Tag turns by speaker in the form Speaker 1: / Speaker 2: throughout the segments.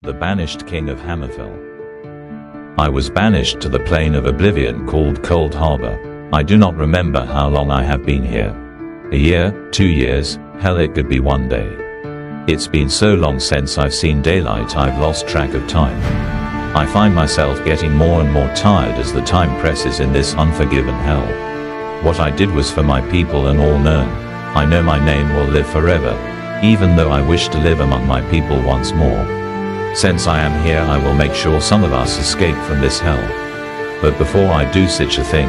Speaker 1: the banished king of Hamerfell. I was banished to the plane of oblivion called Cold Harbor. I do not remember how long I have been here. A year, 2 years, hell it could be one day. It's been so long since I've seen daylight I've lost track of time. I find myself getting more and more tired as the time presses in this unforgiven hell. What I did was for my people and all known. I know my name will live forever, even though I wish to live among my people once more. Since I am here I will make sure some of us escape from this hell. But before I do such a thing,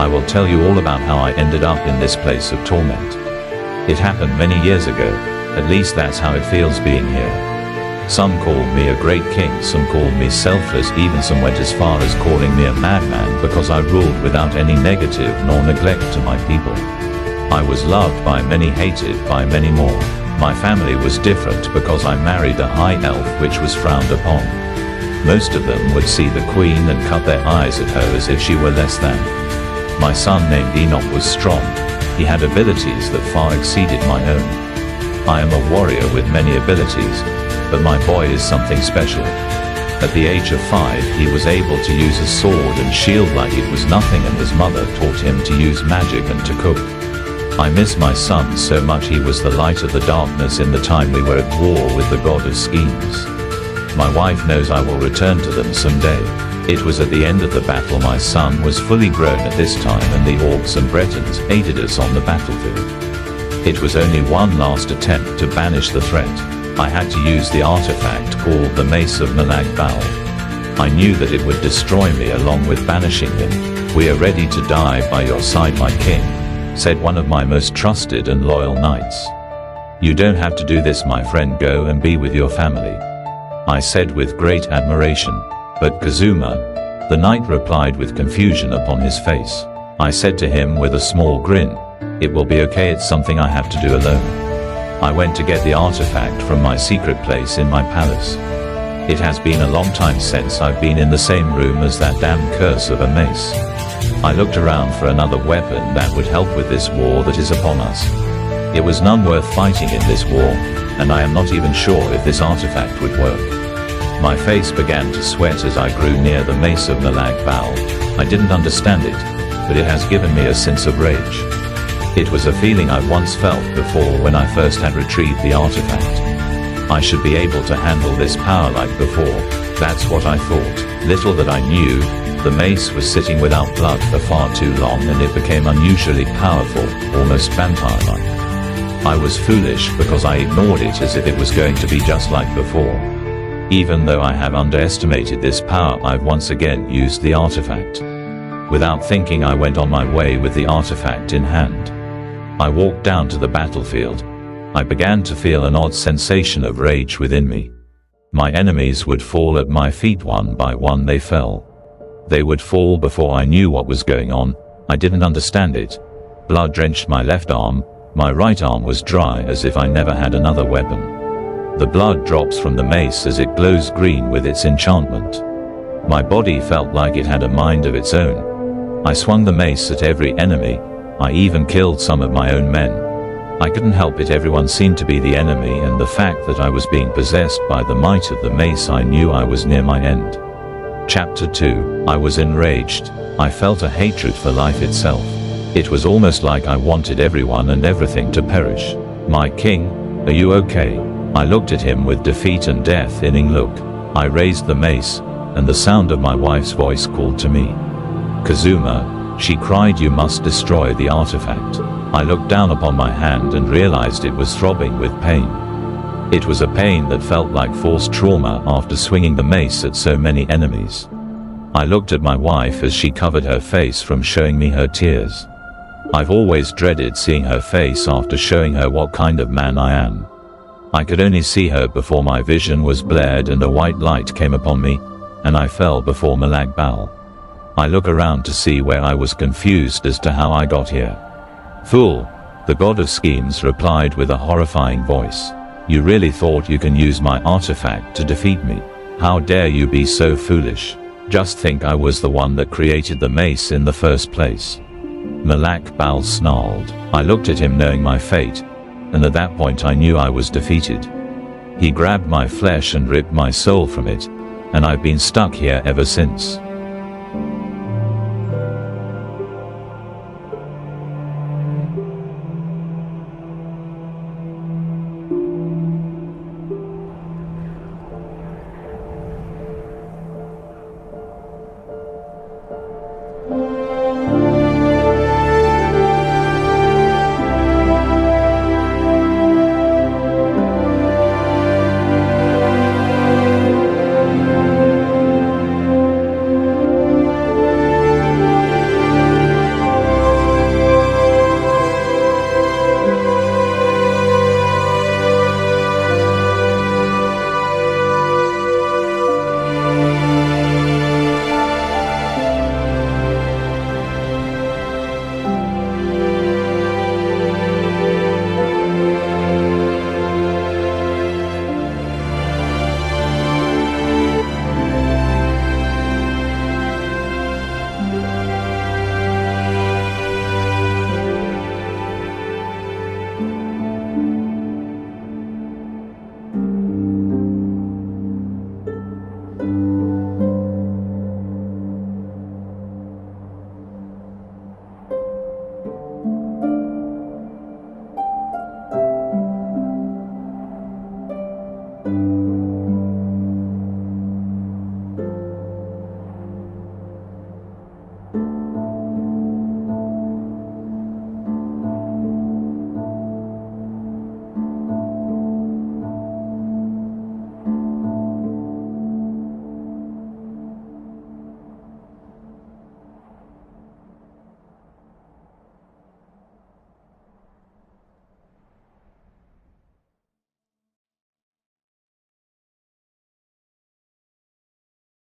Speaker 1: I will tell you all about how I ended up in this place of torment. It happened many years ago, at least that's how it feels being here. Some called me a great king, some called me selfless, even some went as far as calling me a madman because I ruled without any negative nor neglect to my people. I was loved by many, hated by many more. My family was different because I married a high elf, which was frowned upon. Most of them would see the queen and cut their eyes at her as if she were less than. My son named Enoch was strong. He had abilities that far exceeded my own. I am a warrior with many abilities, but my boy is something special. At the age of 5 he was able to use a sword and shield like it was nothing, and his mother taught him to use magic and to cook. I miss my son so much. He was the light of the darkness in the time we were at war with the god of schemes. My wife knows I will return to them someday. It was at the end of the battle. My son was fully grown at this time, and the orcs and Bretons aided us on the battlefield. It was only one last attempt to banish the threat. I had to use the artifact called the Mace of Malag Bal. I knew that it would destroy me along with banishing him. "We are ready to die by your side, my king," said one of my most trusted and loyal knights. "You don't have to do this, my friend. Go and be with your family," I said with great admiration. "But Kazuma," the knight replied with confusion upon his face. I said to him with a small grin, "It will be okay, it's something I have to do alone." I went to get the artifact from my secret place in my palace. It has been a long time since I've been in the same room as that damn curse of a mace. I looked around for another weapon that would help with this war that is upon us. It was none worth fighting in this war, and I am not even sure if this artifact would work. My face began to sweat as I grew near the Mace of Malag Bal. I didn't understand it, but it has given me a sense of rage. It was a feeling I once felt before when I first had retrieved the artifact. I should be able to handle this power like before, that's what I thought. Little that I knew, the mace was sitting without blood for far too long, and it became unusually powerful, almost vampire-like. I was foolish because I ignored it as if it was going to be just like before. Even though I have underestimated this power, I've once again used the artifact. Without thinking, I went on my way with the artifact in hand. I walked down to the battlefield. I began to feel an odd sensation of rage within me. My enemies would fall at my feet one by one. They fell. They would fall before I knew what was going on. I didn't understand it. Blood drenched my left arm. My right arm was dry as if I never had another weapon. The blood drops from the mace as it glows green with its enchantment. My body felt like it had a mind of its own. I swung the mace at every enemy. I even killed some of my own men. I couldn't help it, everyone seemed to be the enemy, and the fact that I was being possessed by the might of the mace, I knew I was near my end. Chapter 2. I was enraged. I felt a hatred for life itself. It was almost like I wanted everyone and everything to perish. "My king, are you okay?" I looked at him with defeat and death in a look. I raised the mace, and the sound of my wife's voice called to me. "Kazuma," she cried, "you must destroy the artifact." I looked down upon my hand and realized it was throbbing with pain. It was a pain that felt like forced trauma after swinging the mace at so many enemies. I looked at my wife as she covered her face from showing me her tears. I've always dreaded seeing her face after showing her what kind of man I am. I could only see her before my vision was blurred and a white light came upon me, and I fell before Malag Bal. I look around to see where I was confused as to how I got here. "Fool," the god of schemes replied with a horrifying voice. "You really thought you can use my artifact to defeat me? How dare you be so foolish? Just think I was the one that created the mace in the first place." Malag Bal snarled. I looked at him knowing my fate, and at that point I knew I was defeated. He grabbed my flesh and ripped my soul from it, and I've been stuck here ever since.